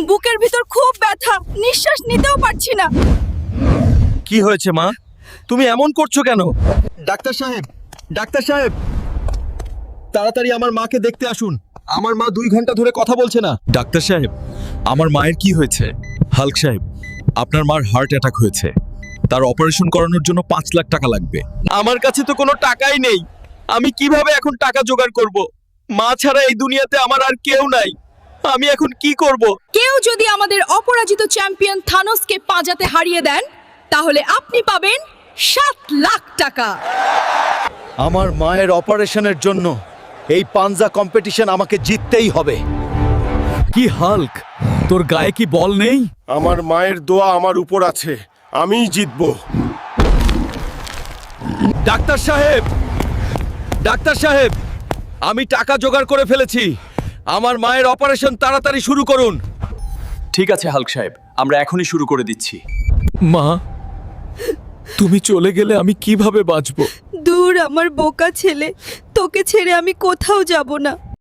বুকের ভিতর খুব ব্যথা, নিঃশ্বাস নিতেও পারছি না। কি হয়েছে মা? তুমি এমন করছো কেন? ডাক্তার সাহেব, ডাক্তার সাহেব, তাড়াতাড়ি আমার মাকে দেখতে আসুন। আমার মা 2 ঘন্টা ধরে কথা বলছে না। ডাক্তার সাহেব, আমার মায়ের কি হয়েছে? হাল্ক সাহেব, আপনার মার হার্ট অ্যাটাক হয়েছে। তার অপারেশন করানোর জন্য 5 লাখ টাকা লাগবে। আমার কাছে তো কোনো টাকাই নেই। আমি কিভাবে এখন টাকা জোগাড় করব? মা ছাড়া এই দুনিয়াতে আমার আর কেউ নাই। আমি এখন কি করব? কেউ যদি আমাদের অপরাজিত চ্যাম্পিয়ন থানোসকে পাঁজাতে হারিয়ে দেন, তাহলে আপনি পাবেন 7 লাখ টাকা। আমার মায়ের অপারেশনের জন্য এই পাঞ্জা কম্পিটিশন আমাকে জিততেই হবে। কি হাল্ক, তোর গায়ে কি বল নেই? আমার মায়ের দোয়া আমার উপর আছে, আমিই জিতবো। ডাক্তার সাহেব, ডাক্তার সাহেব, আমি টাকা জোগাড় করে ফেলেছি। আমার মায়ের অপারেশন তাড়াতাড়ি শুরু করুন। ঠিক আছে হাল্ক সাহেব, আমরা এখনই শুরু করে দিচ্ছি। মা, তুমি চলে গেলে আমি কিভাবে বাঁচবো? দূর আমার বোকা ছেলে, তোকে ছেড়ে আমি কোথাও যাব না।